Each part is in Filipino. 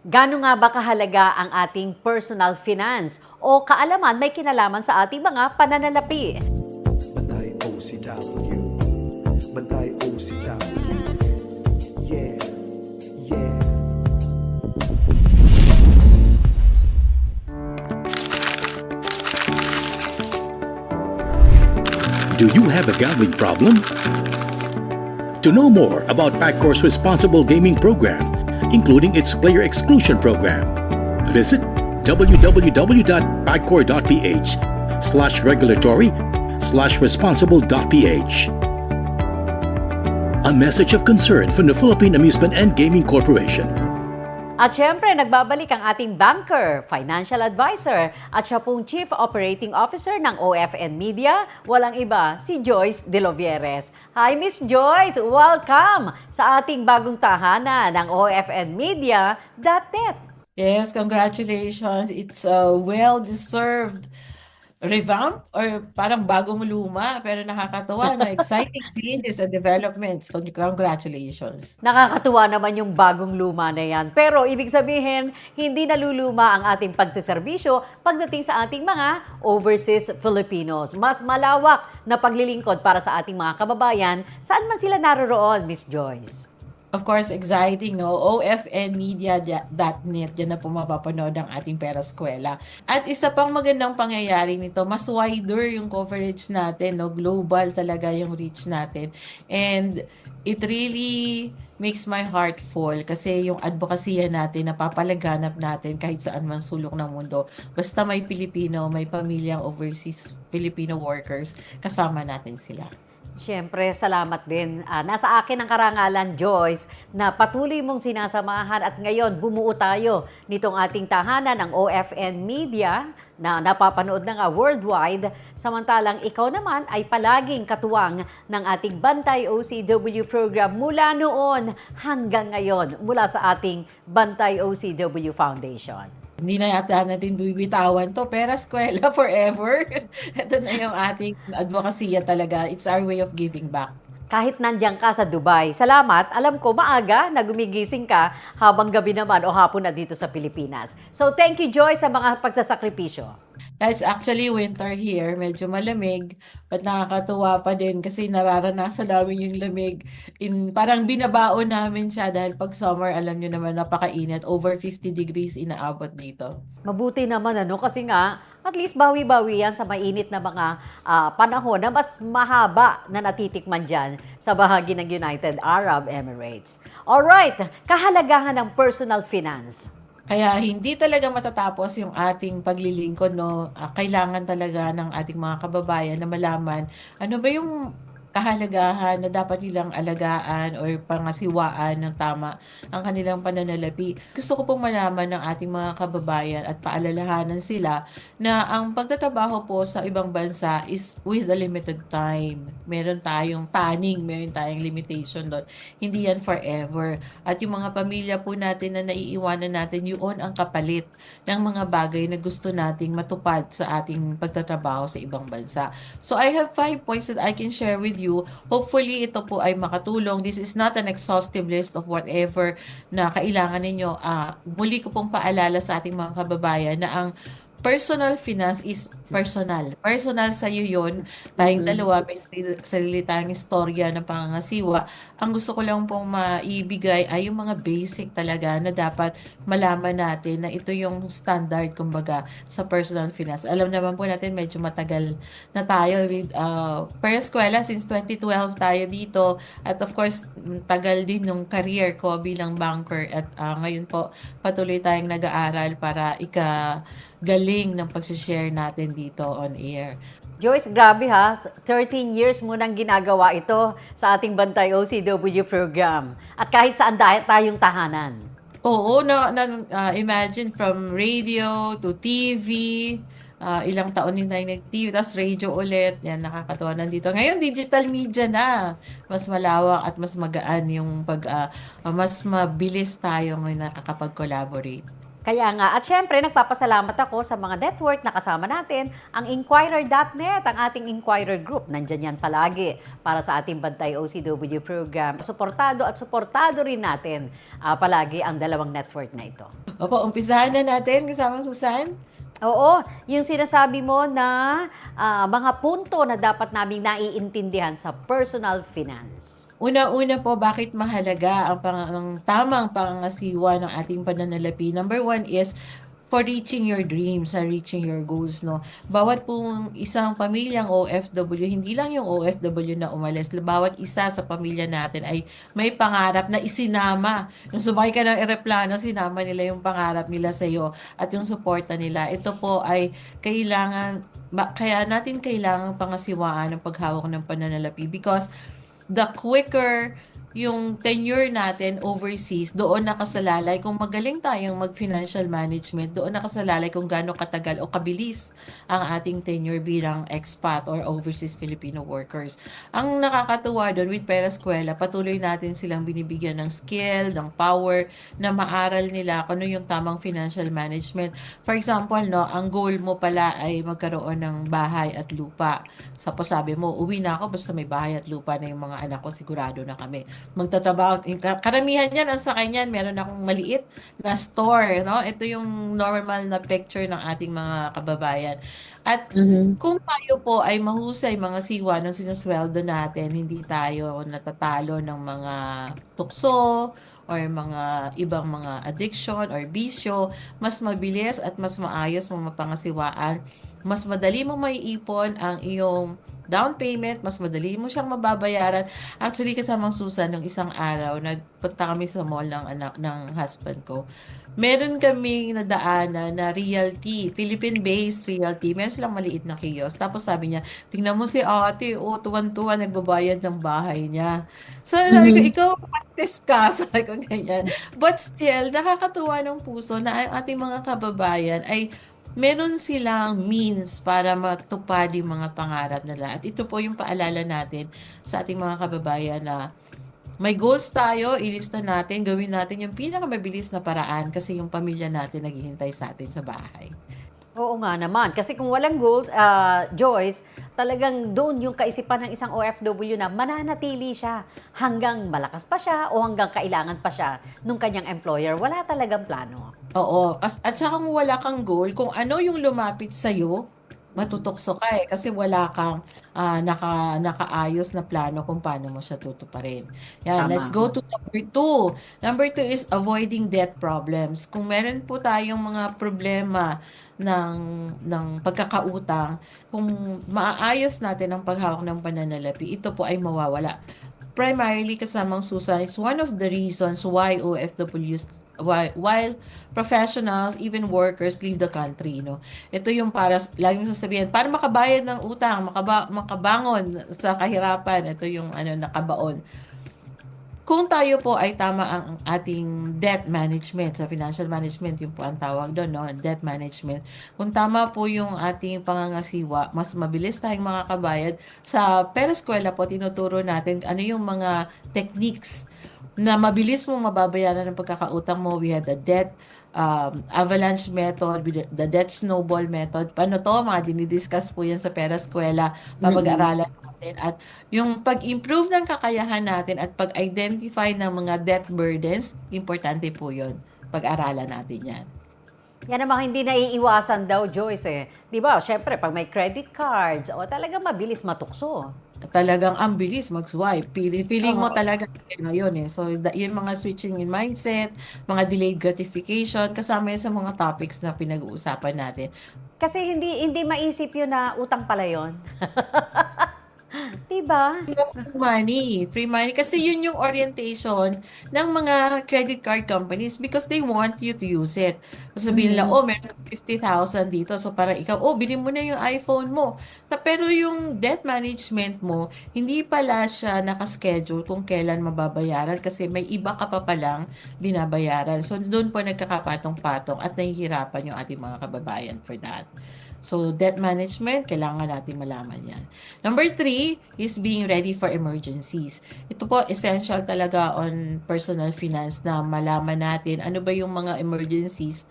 Gaano nga ba kahalaga ang ating personal finance o kaalaman may kinalaman sa ating mga pananalapi? Bantay OCW. Bantay OCW. Yeah. Yeah. Do you have a gambling problem? To know more about Paccor's responsible gaming program, including its player exclusion program, visit www.pacor.ph/regulatory/responsible.ph. A message of concern from the Philippine Amusement and Gaming Corporation. At syempre, nagbabalik ang ating banker, financial advisor, at siya pong Chief Operating Officer ng OFN Media, walang iba, si Joyce De Lovieres. Hi, Miss Joyce! Welcome sa ating bagong tahanan ng OFN Media.net. Yes, congratulations. It's a well-deserved revamp or parang bagong luma pero nakakatuwa na exciting changes and developments. Congratulations. Nakakatuwa naman yung bagong luma na yan. Pero ibig sabihin, hindi naluluma ang ating pagsiservisyo pagdating sa ating mga overseas Filipinos. Mas malawak na paglilingkod para sa ating mga kababayan. Saan man sila naroroon, Miss Joyce? Of course, exciting, no? OFNmedia.net, yan na po mapapanood ang ating Pera Eskwela. At isa pang magandang pangyayari nito, mas wider yung coverage natin, no? Global talaga yung reach natin. And it really makes my heart full kasi yung advokasya natin, napapalaganap natin kahit saan man sulok ng mundo. Basta may Pilipino, may pamilyang overseas Filipino workers, kasama natin sila. Siyempre, salamat din. Nasa akin ang karangalan, Joyce, na patuloy mong sinasamahan at ngayon bumuo tayo nitong ating tahanan ng OFN Media na napapanood na nga worldwide. Samantalang ikaw naman ay palaging katuwang ng ating Bantay OCW program mula noon hanggang ngayon mula sa ating Bantay OCW Foundation. Hindi na yata natin bibitawan to. Pera Eskwela forever. Ito na yung ating advokasya talaga. It's our way of giving back. Kahit nandiyan ka sa Dubai, salamat. Alam ko, maaga na gumigising ka habang gabi naman o hapon na dito sa Pilipinas. So thank you, Joy, sa mga pagsasakripisyo. It's actually winter here. Medyo malamig. But nakakatuwa pa din kasi nararanasan namin yung lamig. Parang binabaon namin siya dahil pag summer, alam nyo naman, napakainit. Over 50 degrees inaabot dito. Mabuti naman kasi nga, at least bawi-bawi yan sa mainit na mga panahon na mas mahaba na natitikman dyan sa bahagi ng United Arab Emirates. Alright, kahalagahan ng personal finance. Kaya hindi talaga matatapos yung ating paglilingkod, no? Kailangan talaga ng ating mga kababayan na malaman ano ba yung kahalagahan na dapat nilang alagaan o pangasiwaan ng tama ang kanilang pananalapi. Gusto ko pong malaman ng ating mga kababayan at paalalahanan sila na ang pagtatrabaho po sa ibang bansa is with a limited time. Meron tayong tanning, meron tayong limitation doon. Hindi yan forever. At yung mga pamilya po natin na naiiwanan natin, yun ang kapalit ng mga bagay na gusto nating matupad sa ating pagtatrabaho sa ibang bansa. So I have 5 points that I can share with you. Hopefully, ito po ay makatulong. This is not an exhaustive list of whatever na kailangan ninyo. Muli ko pong paalala sa ating mga kababayan na ang personal finance is personal. Personal sa iyo yun. Tayong dalawa, may sarili tayong istorya ng pangangasiwa. Ang gusto ko lang pong maibigay ay yung mga basic talaga na dapat malaman natin na ito yung standard, kumbaga, sa personal finance. Alam naman po natin, medyo matagal na tayo with Pera Eskwela since 2012 tayo dito. At of course, tagal din yung career ko bilang banker. At ngayon po, patuloy tayong nag-aaral para galing ng pag-share natin dito on air. Joyce, grabe ha. 13 years mo nang ginagawa ito sa ating Bantay OCW program. At kahit saan tayong tahanan. Oo, imagine from radio to TV, ilang taon din tayo nag-TV, tapos radio ulit. Yan, nakakatawa nandito. Ngayon, digital media na. Mas malawak at mas magaan yung mas mabilis tayo ngayon nakakapag-collaborate. Kaya nga, at syempre, nagpapasalamat ako sa mga network na kasama natin, ang Inquirer.net, ang ating Inquirer Group. Nandyan yan palagi para sa ating Bantay OCW program. Suportado at suportado rin natin palagi ang dalawang network na ito. Opo, umpisahan na natin kasama Susan. Oo, yung sinasabi mo na mga punto na dapat naming naiintindihan sa personal finance. Una-una po, bakit mahalaga ang tamang pangangasiwa ng ating pananalapi? Number one is for reaching your dreams and reaching your goals, no? Bawat pong isang pamilyang OFW, hindi lang yung OFW na umalis, bawat isa sa pamilya natin ay may pangarap na isinama. Nung sumakay ka ng eroplano, sinama nila yung pangarap nila sa iyo at yung suporta nila. Ito po ay kaya natin kailangan pangasiwaan ng paghawak ng pananalapi because the quicker yung tenure natin overseas, doon nakasalalay kung magaling tayong mag-financial management, doon nakasalalay kung gaano katagal o kabilis ang ating tenure bilang expat or overseas Filipino workers. Ang nakakatuwa doon with Pera Eskwela, patuloy natin silang binibigyan ng skill, ng power na maaral nila kung ano yung tamang financial management. For example, no, ang goal mo pala ay magkaroon ng bahay at lupa. Tapos sabi mo, uwi na ako basta may bahay at lupa na yung mga anak ko, sigurado na kami magtatrabaho. Karamihan yan, ang sa kanya, meron akong maliit na store, no? Ito yung normal na picture ng ating mga kababayan. At kung tayo po ay mahusay mga siwa ng sinusweldo natin, hindi tayo natatalo ng mga tukso or mga ibang mga addiction or bisyo, mas mabilis at mas maayos mo mapangasiwaan, mas madali mo maiipon ang iyong down payment, mas madali mo siyang mababayaran. Actually, kasamang Susan, nung isang araw, nagpunta kami sa mall ng anak ng husband ko. Meron kaming nadaanan na realty, Philippine-based realty. Meron silang maliit na kiosk. Tapos sabi niya, tingnan mo si ate, tuwan-tuwa, nagbabayad ng bahay niya. So, sabi ko, ikaw, practice ka. Sabi ko ganyan. But still, nakakatuwa ng puso na ang ating mga kababayan ay meron silang means para matupad yung mga pangarap nila. At ito po yung paalala natin sa ating mga kababayan na may goals tayo, ilista natin, gawin natin yung pinakamabilis na paraan kasi yung pamilya natin naghihintay sa atin sa bahay. Oo nga naman. Kasi kung walang goals, Joyce, talagang doon yung kaisipan ng isang OFW na mananatili siya hanggang malakas pa siya o hanggang kailangan pa siya nung kanyang employer. Wala talagang plano. Oo. At saka kung wala kang goal, kung ano yung lumapit sa'yo, matutokso ka kasi wala kang nakaayos na plano kung paano mo siya tutuparin. Yan, Tama. let's go to number 2. Number 2 is avoiding debt problems. Kung meron po tayong mga problema ng pagkakautang, kung maayos natin ang paghawak ng pananalapi, ito po ay mawawala. Primarily kasamang Susan, it's one of the reasons why OFWs while professionals, even workers leave the country, no. Ito yung para lagi mo sasabihin, para makabayad ng utang, makabangon sa kahirapan, ito yung nakabaon. Kung tayo po ay tama ang ating debt management, sa financial management, yung po ang tawag doon, no, debt management. Kung tama po yung ating pangangasiwa, mas mabilis tayong makakabayad. Sa Pera Eskwela po, tinuturo natin ano yung mga techniques na mabilis mong mababayaran ng pagkakautang mo. We had the debt avalanche method, the debt snowball method. Paano to? Mga dinidiscuss po yan sa Pera Eskwela, papag-aralan natin. At yung pag-improve ng kakayahan natin at pag-identify ng mga debt burdens, importante po yun. Pag-aralan natin yan. Yan namang hindi naiiwasan daw, Joyce eh. Di ba? Siyempre, pag may credit cards, talagang mabilis matukso. Talagang ang bilis mag-swipe. Feeling mo talaga ngayon So, yung mga switching in mindset, mga delayed gratification, kasama yan sa mga topics na pinag-uusapan natin. Kasi hindi maisip yun na utang pala yun. Diba? Free money. Kasi yun yung orientation ng mga credit card companies because they want you to use it. So, sabihin nila, meron 50,000 dito. So, parang ikaw, bilhin mo na yung iPhone mo. Pero yung debt management mo, hindi pala siya nakaschedule kung kailan mababayaran kasi may iba ka pa palang binabayaran. So, doon po nagkakapatong-patong at nahihirapan yung ating mga kababayan for that. So, debt management, kailangan natin malaman yan. Number 3 is being ready for emergencies. Ito po, essential talaga on personal finance na malaman natin ano ba yung mga emergencies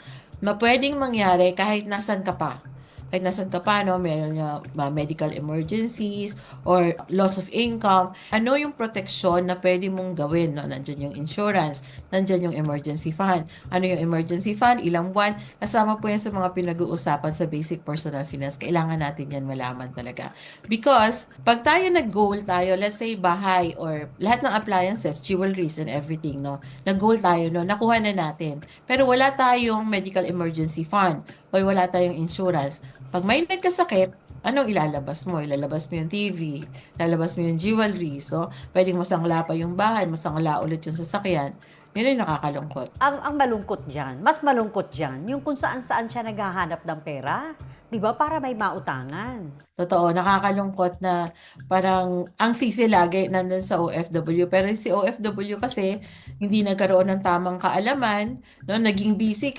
pwedeng mangyari kahit nasan ka pa. Kahit nasan ka pa, no, meron nga medical emergencies or loss of income. Ano yung proteksyon na pwede mong gawin? No? Nandyan yung insurance, nandyan yung emergency fund. Ano yung emergency fund? Ilang buwan? Kasama po yan sa mga pinag-uusapan sa basic personal finance. Kailangan natin yan malaman talaga. Because pag tayo nag-goal tayo, let's say bahay or lahat ng appliances, jewelries and everything, no? Nag-goal tayo, no? Nakuha na natin. Pero wala tayong medical emergency fund o wala tayong insurance. Pag may nagkasakit, anong ilalabas mo? Ilalabas mo yung TV, ilalabas mo yung jewelry. So, pwedeng masangla pa yung bahay, masangla ulit yung sasakyan. Yun yung nakakalungkot. Ang malungkot dyan, mas malungkot dyan, yung kung saan-saan siya naghahanap ng pera. Di ba? Para may mautangan. Totoo, nakakalungkot na parang ang sisi lagi nandun sa OFW. Pero si OFW kasi hindi nagkaroon ng tamang kaalaman, no? Naging busy,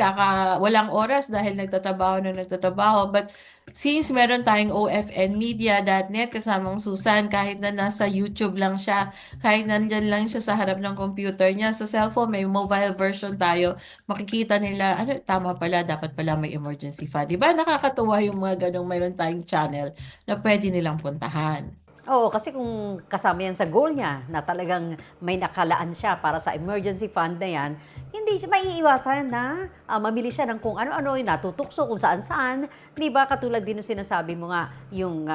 walang oras dahil nagtatrabaho. But since meron tayong ofnmedia.net kasamang Susan, kahit na nasa YouTube lang siya, kahit nandyan lang siya sa harap ng computer niya, sa cellphone may mobile version tayo, makikita nila, ano, tama pala, dapat pala may emergency fund. Diba nakakatuwa yung mga ganong mayroon tayong channel na pwede nilang puntahan. Oo, kasi kung kasama yan sa goal niya na talagang may nakalaan siya para sa emergency fund na yan, hindi siya maiiwasan na mamili siya ng kung ano-ano yung natutukso, kung saan-saan. Di ba? Katulad din yung sinasabi mo nga, yung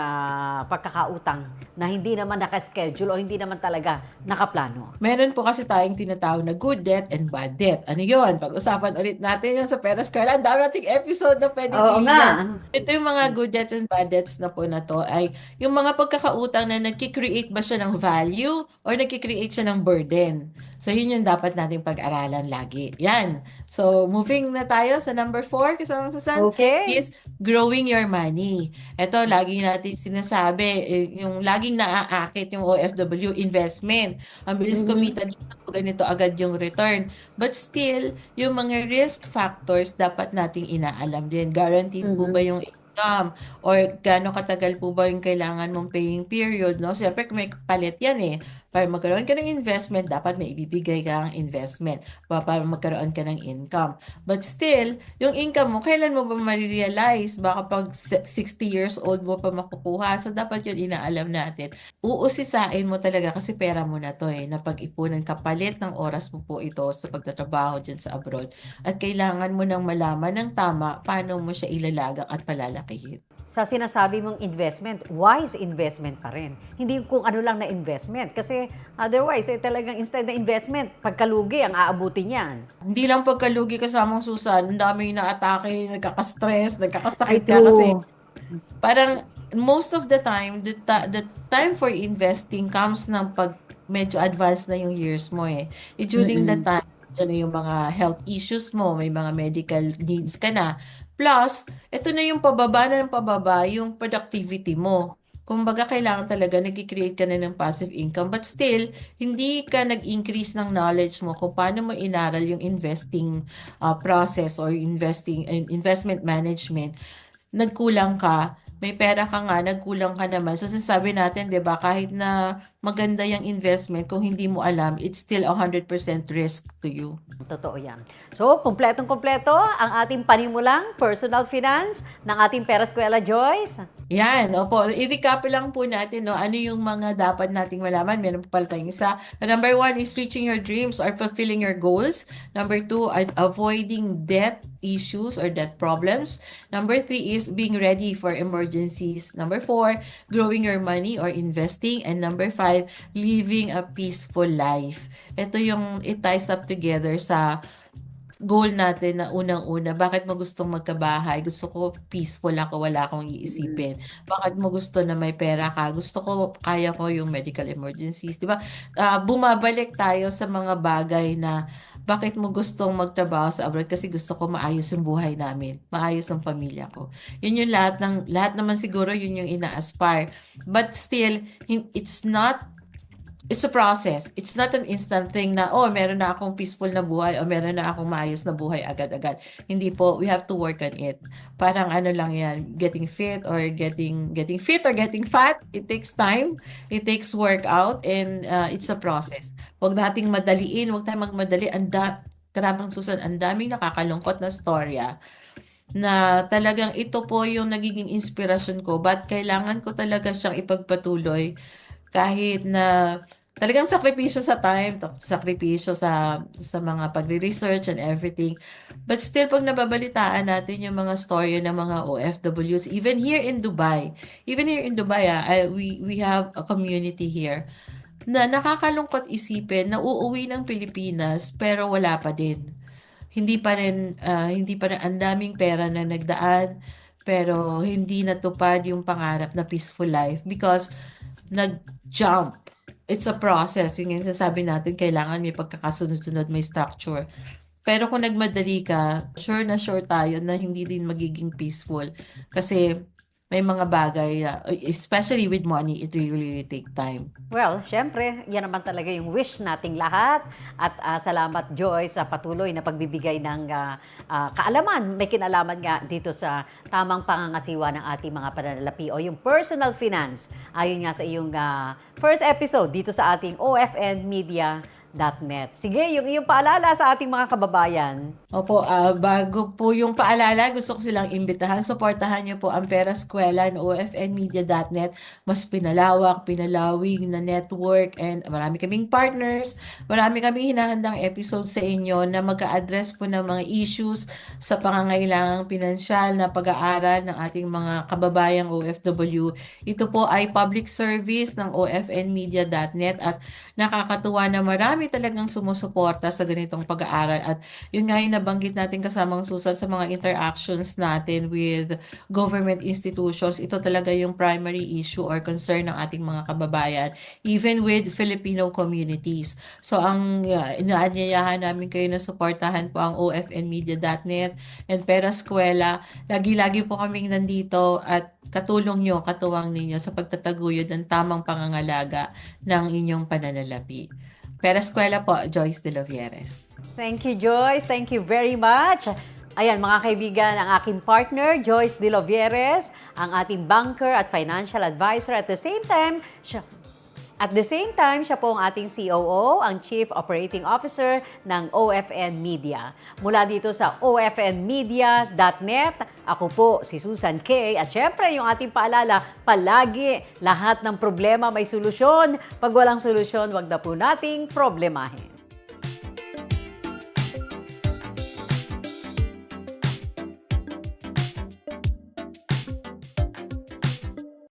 pagkakautang na hindi naman nakaschedule o hindi naman talaga nakaplano. Meron po kasi tayong tinatawag na good debt and bad debt. Ano yun? Pag-usapan ulit natin yan sa Pera Eskwela. Ang dami nating episode na pwede Oo ilinan. nga. Ito yung mga good debts and bad debts na po na to ay yung mga pagkakautang na nagkikreate ba siya ng value or nagkikreate siya ng burden. So, yun yung dapat nating pag-aralan lagi. Yan. So, moving na tayo sa number 4, kasama Susan, Okay. is growing your money. Ito, lagi natin sinasabi, yung laging naaakit yung OFW investment. Ang bilis kumita dito, ganito agad yung return. But still, yung mga risk factors dapat nating inaalam din. Guaranteed po ba yung income? Or gaano katagal po ba yung kailangan mong paying period? No? Siyempre, may palit yan eh. Para magkaroon ka ng investment, dapat may ibibigay kang investment para magkaroon ka ng income. But still, yung income mo, kailan mo ba marirealize? Baka pag 60 years old mo pa makukuha. So, dapat yun inaalam natin. Uusisain mo talaga kasi pera mo na to eh. Napag-ipunan kapalit ng oras mo po ito sa pagtatrabaho dyan sa abroad. At kailangan mo nang malaman ng tama paano mo siya ilalagang at palalakihin. Sa sinasabi mong investment, wise investment pa rin. Hindi kung ano lang na investment. Kasi otherwise, talagang instead na investment, pagkalugi ang aabutin niyan. Hindi lang pagkalugi kasamang Susan, ang dami na atake, nagkaka-stress, nagkakasakit Ay, ka kasi true. parang most of the time, the time for investing comes ng pag medyo advanced na yung years mo eh. During the time, dyan na yung mga health issues mo, may mga medical needs ka na. Plus, ito na yung pababa na ng pababa yung productivity mo. Kumbaga, kailangan talaga nag-create ka na ng passive income. But still, hindi ka nag-increase ng knowledge mo kung paano mo inaral yung investing process or investment management. Nagkulang ka, may pera ka nga, nagkulang ka naman. So, sinasabi natin, di ba, kahit na maganda yung investment, kung hindi mo alam, it's still 100% risk to you. Totoo yan. So, kompletong-kompleto ang ating panimulang personal finance ng ating Pera Eskwela Joyce. Yan, opo. I-recap lang po natin, no, ano yung mga dapat nating malaman. Meron pa pala tayong isa. Number 1 is reaching your dreams or fulfilling your goals. Number 2, avoiding debt issues or debt problems. Number 3 is being ready for emergencies. Number 4, growing your money or investing. And number 5, living a peaceful life. Ito yung it ties up together sa goal natin na unang-una. Bakit mo gustong magkabahay? Gusto ko peaceful ako, wala akong iisipin. Bakit mo gusto na may pera ka? Gusto ko, kaya ko yung medical emergencies. Di ba? Bumabalik tayo sa mga bagay na bakit mo gustong magtrabaho sa abroad? Kasi gusto ko maayos yung buhay namin. Maayos ang pamilya ko. Yun yung lahat naman siguro yun yung ina-aspire. But still, it's a process. It's not an instant thing na, oh, meron na akong peaceful na buhay o meron na akong maayos na buhay agad-agad. Hindi po. We have to work on it. Parang ano lang yan, getting fit or getting fit or getting fat. It takes time. It takes workout and it's a process. Huwag nating madaliin. Huwag tayong magmadali. Grabang Susan, ang daming nakakalungkot na storya na talagang ito po yung nagiging inspirasyon ko. Ba't kailangan ko talaga siyang ipagpatuloy kahit na talagang sakripisyo sa time, sakripisyo sa mga pagre-research and everything. But still, pag nababalitaan natin yung mga story ng mga OFWs, even here in Dubai, we have a community here na nakakalungkot isipin na uuwi ng Pilipinas pero wala pa din. Hindi pa rin ang daming pera na nagdaan, pero hindi natupad yung pangarap na peaceful life because nag-jump. It's a process. Yung sinasabi natin, kailangan may pagkakasunod-sunod, may structure. Pero kung nagmadali ka, sure na sure tayo na hindi din magiging peaceful. Kasi may mga bagay, especially with money, it really take time. Well, syempre, yan naman talaga yung wish nating lahat. At salamat, Joyce, sa patuloy na pagbibigay ng kaalaman. May kinalaman nga dito sa tamang pangangasiwa ng ating mga pananalapi o yung personal finance. Ayon nga sa iyong first episode dito sa ating ofnmedia.net. Sige, yung iyong paalala sa ating mga kababayan. Opo, bago po yung paalala, gusto ko silang imbitahan. Suportahan niyo po ang Pera Eskwela ng ofnmedia.net. Mas pinalawig na network and marami kaming partners. Marami kaming hinahandang episode sa inyo na mag-a-address po ng mga issues sa pangangailangang pinansyal na pag-aaral ng ating mga kababayang OFW. Ito po ay public service ng ofnmedia.net at nakakatuwa na marami talagang sumusuporta sa ganitong pag-aaral at yun nga yung nabanggit natin kasamang Susan sa mga interactions natin with government institutions. Ito talaga yung primary issue or concern ng ating mga kababayan, even with Filipino communities. So ang inaanyayahan namin kayo na suportahan po ang ofnmedia.net and Pera Eskwela. Lagi-lagi po kaming nandito at katulong nyo, katuwang ninyo sa pagtataguyod ng tamang pangangalaga ng inyong pananalapi. Pera Eskwela po, Joyce De Lovieres. Thank you, Joyce. Thank you very much. Ayan, mga kaibigan, ang aking partner, Joyce De Lovieres, ang ating banker at financial advisor. At the same time, siya po ang ating COO, ang Chief Operating Officer ng OFN Media. Mula dito sa ofnmedia.net, ako po si Susan K. At syempre, yung ating paalala, palagi lahat ng problema may solusyon. Pag walang solusyon, wag na po nating problemahin.